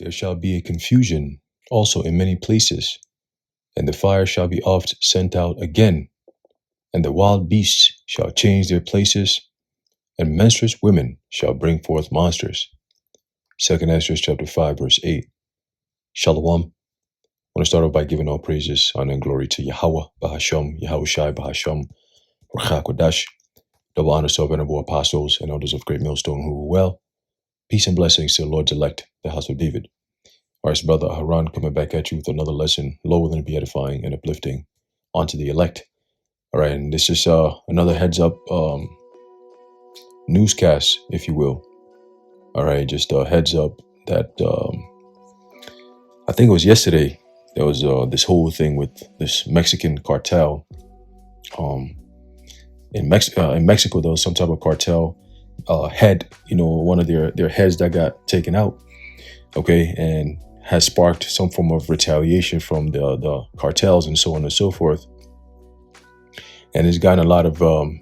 There shall be a confusion also in many places, and the fire shall be oft sent out again, and the wild beasts shall change their places, and menstruous women shall bring forth monsters. 2nd Ezra chapter 5, verse 8. Shalom. I want to start off by giving all praises, honor, and glory to Yahweh, Bahasham, Yahushai, Bahasham, Ruach HaKodesh. Double honor to our venerable apostles and elders of Great Millstone who rule well. Peace and blessings to the Lord's elect, the house of David. All right, it's Brother Haran coming back at you with another lesson, lower than to be edifying and uplifting onto the elect. All right, and this is another heads up newscast, if you will. All right, just a heads up that I think it was yesterday, there was this whole thing with this Mexican cartel. In Mexico, there was some type of cartel head, one of their heads that got taken out, okay, and has sparked some form of retaliation from the cartels and so on and so forth. And it's gotten a lot of, I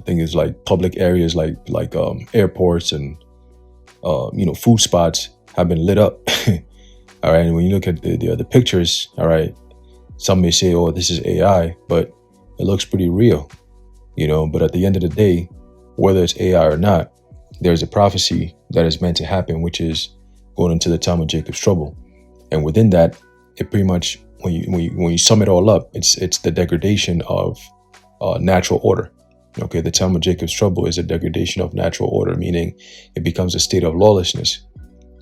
think it's like public areas like airports and, food spots have been lit up. All right. And when you look at the pictures, all right, some may say, oh, this is AI, but it looks pretty real, but at the end of the day, whether it's AI or not, there's a prophecy that is meant to happen, which is going into the time of Jacob's trouble. And within that, it pretty much, when you sum it all up, it's the degradation of natural order. Okay, the time of Jacob's trouble is a degradation of natural order, meaning it becomes a state of lawlessness.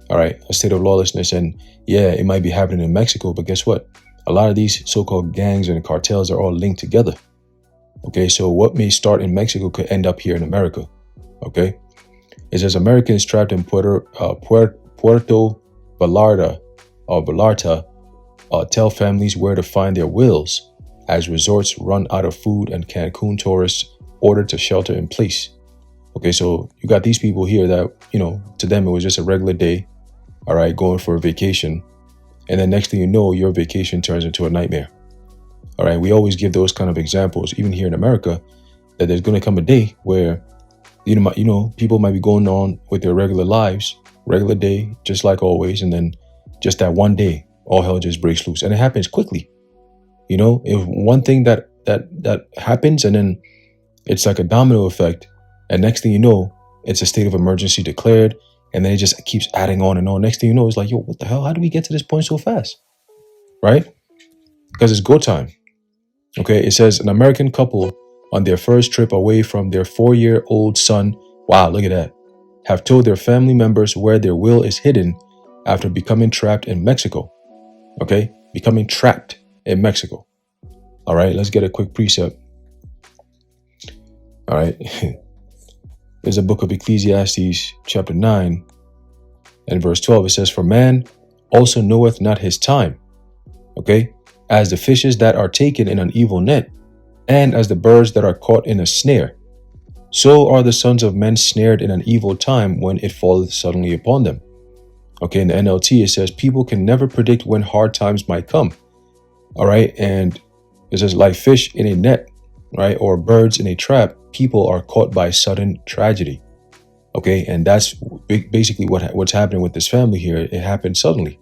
All right, a state of lawlessness. And yeah, it might be happening in Mexico, but guess what? A lot of these so-called gangs and cartels are all linked together. Okay, so what may start in Mexico could end up here in America. Okay, it says Americans trapped in Puerto Vallarta tell families where to find their wills as resorts run out of food and Cancun tourists ordered to shelter in place. Okay, so you got these people here that, to them it was just a regular day, all right, going for a vacation. And then next thing you know, your vacation turns into a nightmare. All right, we always give those kind of examples, even here in America, that there's going to come a day where, people might be going on with their regular lives, regular day, just like always. And then just that one day, all hell just breaks loose. And it happens quickly. If one thing that happens, and then it's like a domino effect. And next thing you know, it's a state of emergency declared. And then it just keeps adding on and on. Next thing you know, it's like, yo, what the hell? How do we get to this point so fast? Right? Because it's go time. Okay, it says an American couple on their first trip away from their 4-year-old son, wow, look at that, have told their family members where their will is hidden after becoming trapped in Mexico. Okay, becoming trapped in Mexico. All right, let's get a quick precept. All right, there's a book of Ecclesiastes chapter 9 and verse 12. It says, for man also knoweth not his time. Okay, as the fishes that are taken in an evil net, and as the birds that are caught in a snare, so are the sons of men snared in an evil time when it falleth suddenly upon them. Okay, in the NLT, it says, people can never predict when hard times might come. All right, and it says, like fish in a net, right, or birds in a trap, people are caught by sudden tragedy. Okay, and that's basically what's happening with this family here. It happened suddenly.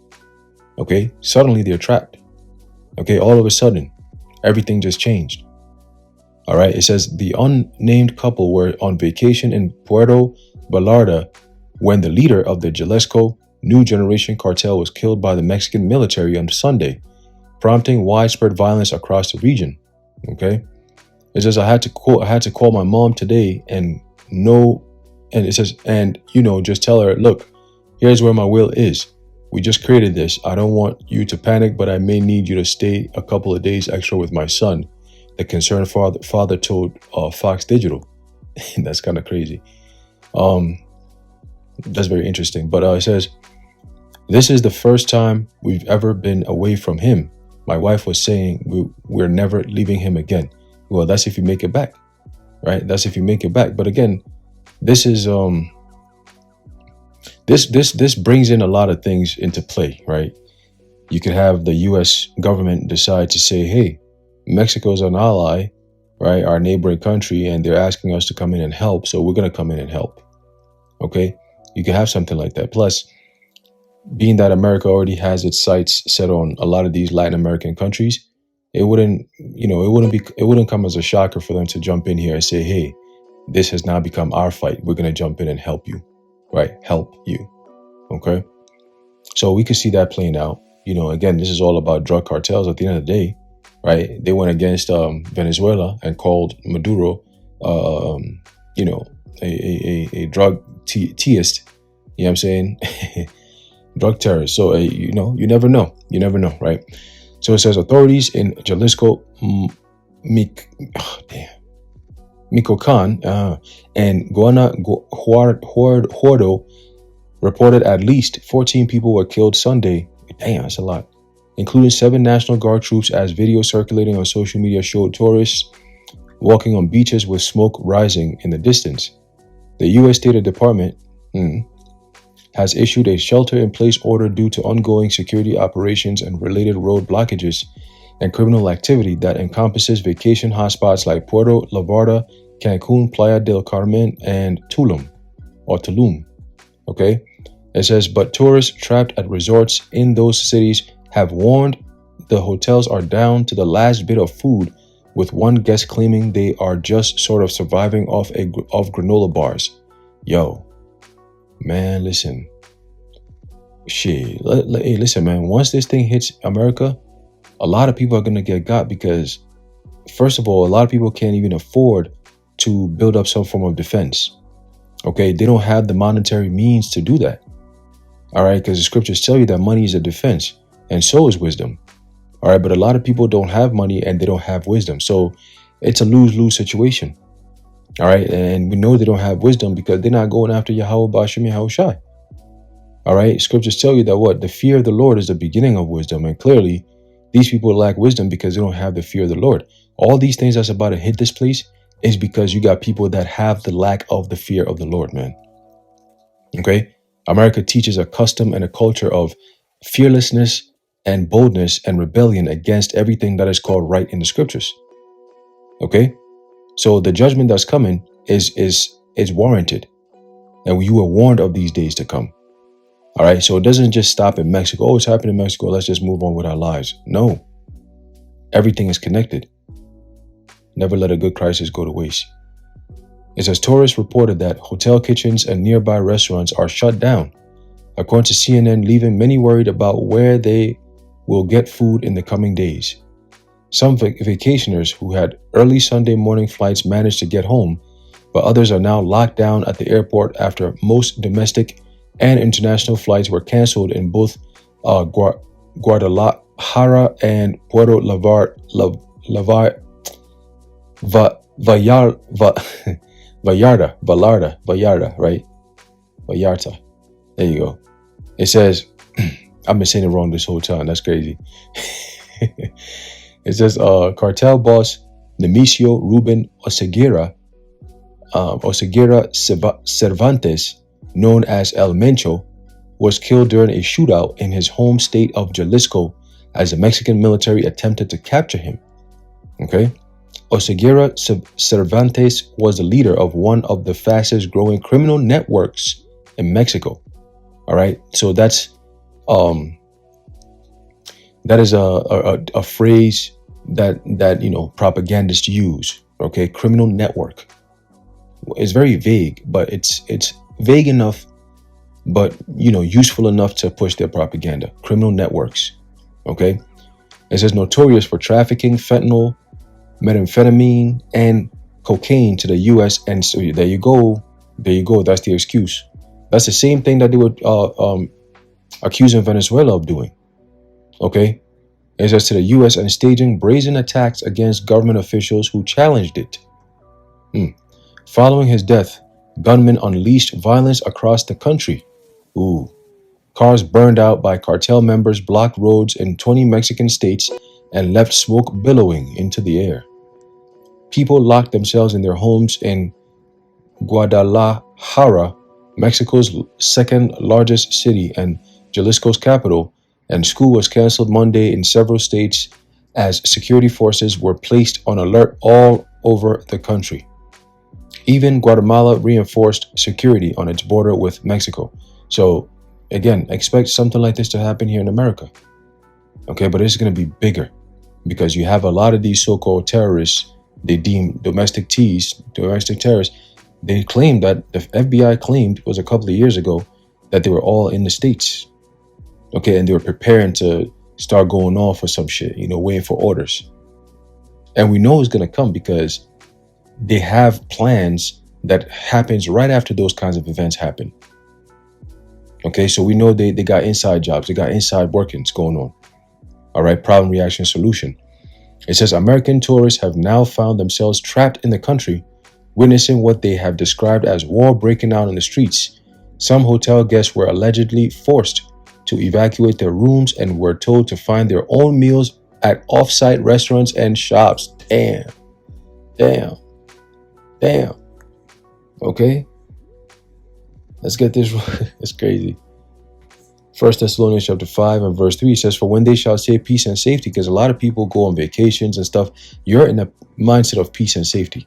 Okay, suddenly they're trapped. Okay, all of a sudden, everything just changed. All right, it says the unnamed couple were on vacation in Puerto Vallarta when the leader of the Jalisco New Generation cartel was killed by the Mexican military on Sunday, prompting widespread violence across the region. Okay, it says I had to call my mom today and it says just tell her, look, here's where my will is. We just created this. I don't want you to panic, but I may need you to stay a couple of days extra with my son. The concerned father told Fox Digital. That's kind of crazy. That's very interesting. But it says, this is the first time we've ever been away from him. My wife was saying we're never leaving him again. Well, that's if you make it back, right? That's if you make it back. But again, this is this brings in a lot of things into play, right? You could have the U.S. government decide to say, hey, Mexico is an ally, right? Our neighboring country, and they're asking us to come in and help. So we're going to come in and help. Okay. You could have something like that. Plus, being that America already has its sights set on a lot of these Latin American countries, it wouldn't, it wouldn't come as a shocker for them to jump in here and say, hey, this has now become our fight. We're going to jump in and help you, right? Help you. Okay. So we could see that playing out. Again, this is all about drug cartels at the end of the day, right? They went against Venezuela and called Maduro, a drug theist. You know what I'm saying? Drug terrorist. So, you never know. You never know, right? So it says authorities in Jalisco, Michoacan, and Guanajuato reported at least 14 people were killed Sunday. Damn, that's a lot. Including 7 National Guard troops, as video circulating on social media showed tourists walking on beaches with smoke rising in the distance. The U.S. State Department has issued a shelter-in-place order due to ongoing security operations and related road blockages and criminal activity that encompasses vacation hotspots like Puerto Vallarta, Cancun, Playa del Carmen, and Tulum. Okay? It says, but tourists trapped at resorts in those cities have warned the hotels are down to the last bit of food, with one guest claiming they are just sort of surviving off granola bars. Yo, man, listen. Shit. Hey, listen, man. Once this thing hits America, a lot of people are going to get got because, first of all, a lot of people can't even afford to build up some form of defense. Okay? They don't have the monetary means to do that. All right? Because the scriptures tell you that money is a defense, and so is wisdom. All right? But a lot of people don't have money and they don't have wisdom. So it's a lose-lose situation. All right? And we know they don't have wisdom because they're not going after Yahweh Bashim Yahushai. All right? Scriptures tell you that what? The fear of the Lord is the beginning of wisdom. And clearly, these people lack wisdom because they don't have the fear of the Lord. All these things that's about to hit this place is because you got people that have the lack of the fear of the Lord, man. Okay? America teaches a custom and a culture of fearlessness and boldness and rebellion against everything that is called right in the scriptures. Okay? So the judgment that's coming is warranted. And you were warned of these days to come. All right? So it doesn't just stop in Mexico. Oh, it's happening in Mexico. Let's just move on with our lives. No. Everything is connected. Never let a good crisis go to waste. It says tourists reported that hotel kitchens and nearby restaurants are shut down, according to CNN, leaving many worried about where they will get food in the coming days. Some vacationers who had early Sunday morning flights managed to get home, but others are now locked down at the airport after most domestic and international flights were canceled in both Guadalajara and Puerto Vallarta, right? Vallarta. There you go. It says, I've been saying it wrong this whole time. That's crazy. It says, cartel boss Nemesio Ruben Oseguera Cervantes, known as El Mencho, was killed during a shootout in his home state of Jalisco as the Mexican military attempted to capture him. Okay? Oseguera Cervantes was the leader of one of the fastest growing criminal networks in Mexico. All right. So that is a phrase that propagandists use. Okay. Criminal network. It's very vague, but it's vague enough, but useful enough to push their propaganda. Criminal networks. Okay. It says notorious for trafficking fentanyl, methamphetamine, and cocaine to the U.S. And so there you go. That's the excuse. That's the same thing that they were accusing Venezuela of doing. Okay? It says to the U.S. and staging brazen attacks against government officials who challenged it. Following his death, gunmen unleashed violence across the country. Cars burned out by cartel members blocked roads in 20 Mexican states and left smoke billowing into the air. People locked themselves in their homes in Guadalajara, Mexico's second largest city and Jalisco's capital, and school was canceled Monday in several states as security forces were placed on alert all over the country. Even Guatemala reinforced security on its border with Mexico. So Again, expect something like this to happen here in America. Okay, but it's going to be bigger because you have a lot of these so-called terrorists. They deem domestic terrorists. They claimed that the FBI claimed was a couple of years ago that they were all in the States. Okay, and they were preparing to start going off or some shit, waiting for orders. And we know it's going to come because they have plans that happens right after those kinds of events happen. Okay, so we know they got inside jobs. They got inside workings going on. All right, problem, reaction, solution. It says American tourists have now found themselves trapped in the country, witnessing what they have described as war breaking out in the streets. Some hotel guests were allegedly forced to evacuate their rooms and were told to find their own meals at off-site restaurants and shops. Damn. Okay, let's get this. It's crazy. 1 Thessalonians chapter 5 and verse 3 says, for when they shall say peace and safety, because a lot of people go on vacations and stuff, you're in the mindset of peace and safety.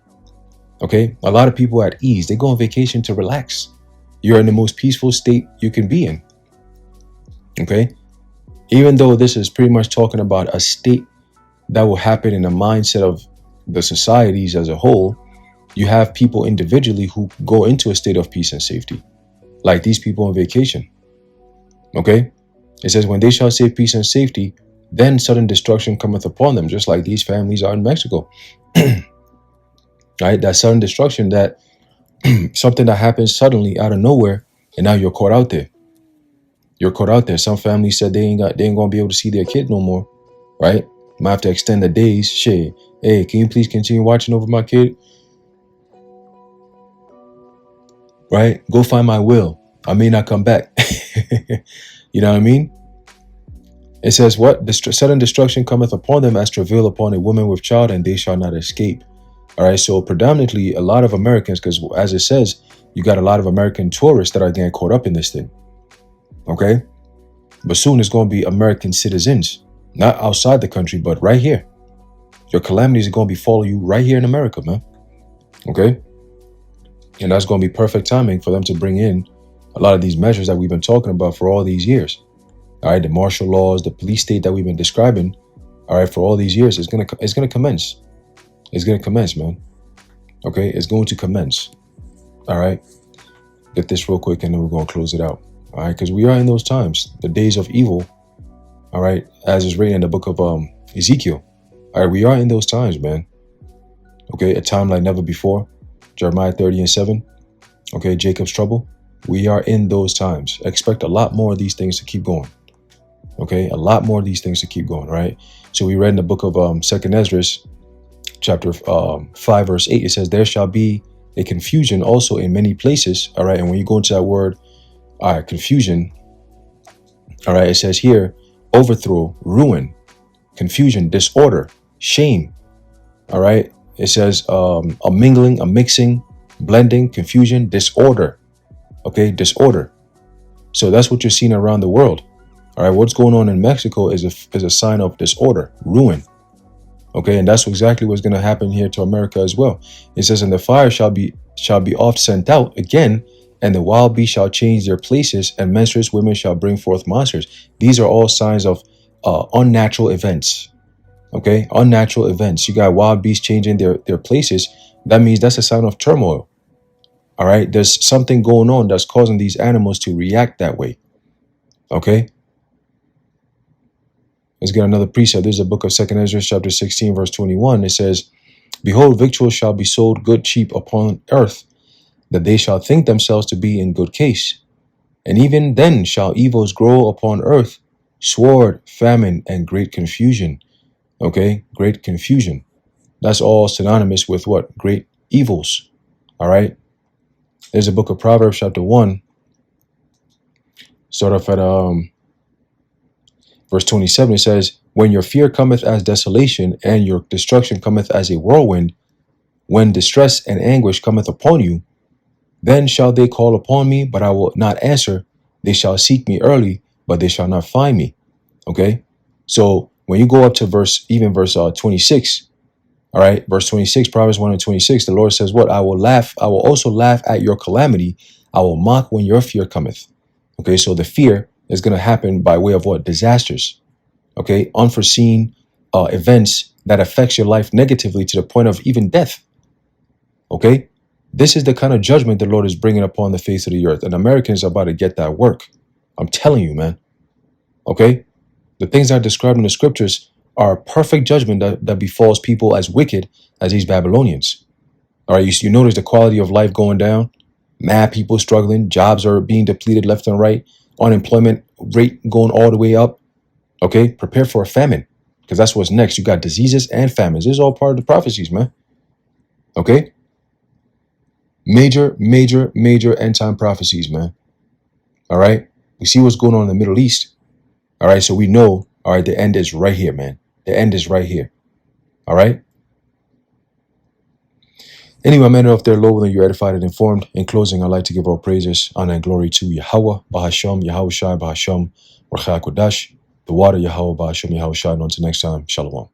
Okay, a lot of people at ease, they go on vacation to relax. You're in the most peaceful state you can be in. Okay, even though this is pretty much talking about a state that will happen in the mindset of the societies as a whole, you have people individually who go into a state of peace and safety, like these people on vacation. Okay, it says, when they shall say peace and safety, then sudden destruction cometh upon them, just like these families are in Mexico. Right, that sudden destruction, that something that happens suddenly out of nowhere, and now you're caught out there. You're caught out there. Some families said they ain't gonna be able to see their kid no more. Right, might have to extend the days. Shit, hey, can you please continue watching over my kid? Right, go find my will. I may not come back. You know what I mean? It says, what? The sudden destruction cometh upon them as travail upon a woman with child, and they shall not escape. All right, so predominantly a lot of Americans, because as it says, you got a lot of American tourists that are getting caught up in this thing. Okay, but soon it's going to be American citizens, not outside the country, but right here. Your calamities are going to be following you right here in America, man. Okay, and that's going to be perfect timing for them to bring in a lot of these measures that we've been talking about for all these years. All right, the martial laws, the police state that we've been describing, all right, for all these years, it's gonna commence. It's gonna commence, man. Okay, it's going to commence. All right, get this real quick, and then we're gonna close it out. All right, because we are in those times, the days of evil. All right, as is written in the book of Ezekiel. All right, we are in those times, man. Okay, a time like never before. Jeremiah 30:7. Okay, Jacob's trouble. We are in those times. Expect a lot more of these things to keep going. Okay, a lot more of these things to keep going, right? So we read in the book of 2nd Ezra, chapter 5, verse 8, it says, there shall be a confusion also in many places. All right, and when you go into that word, all right, confusion, all right, it says here, overthrow, ruin, confusion, disorder, shame. All right, it says a mingling, a mixing, blending, confusion, disorder. Okay, disorder. So that's what you're seeing around the world. All right, what's going on in Mexico is a sign of disorder, ruin. Okay, and that's exactly what's going to happen here to America as well. It says, and the fire shall be oft sent out again, and the wild beasts shall change their places, and menstruous women shall bring forth monsters. These are all signs of unnatural events. Okay, unnatural events. You got wild beasts changing their places. That means that's a sign of turmoil. All right, there's something going on that's causing these animals to react that way. Okay, let's get another precept. There's a book of 2nd Ezra, chapter 16, verse 21. It says, behold, victuals shall be sold good cheap upon earth, that they shall think themselves to be in good case. And even then shall evils grow upon earth, sword, famine, and great confusion. Okay, great confusion. That's all synonymous with what? Great evils. All right. There's a book of Proverbs, chapter 1. Start off at verse 27. It says, when your fear cometh as desolation, and your destruction cometh as a whirlwind, when distress and anguish cometh upon you, then shall they call upon me, but I will not answer. They shall seek me early, but they shall not find me. Okay, so when you go up to verse 26, all right, verse 26, Proverbs 1 and 26, the Lord says what? I will also laugh at your calamity. I will mock when your fear cometh. Okay, so the fear is going to happen by way of what? Disasters. Okay, unforeseen events that affects your life negatively to the point of even death. Okay, this is the kind of judgment the Lord is bringing upon the face of the earth, and Americans are about to get that work. I'm telling you, man. Okay, the things that are described in the scriptures are a perfect judgment that befalls people as wicked as these Babylonians. All right, you notice the quality of life going down, mad people struggling, jobs are being depleted left and right, unemployment rate going all the way up. Okay, prepare for a famine because that's what's next. You got diseases and famines. This is all part of the prophecies, man. Okay, major end time prophecies, man. All right, we see what's going on in the Middle East. All right, so we know, all right, the end is right here, man. The end is right here. All right. Anyway, man, if they're lower than you edified and informed. In closing, I'd like to give our praises, honor, and glory to Yahweh, Bahasham, Yahweh Shai, Bahasham, Racha Kodash, the water, Yahweh, Bahasham, Yahweh Shai. And until next time, Shalom.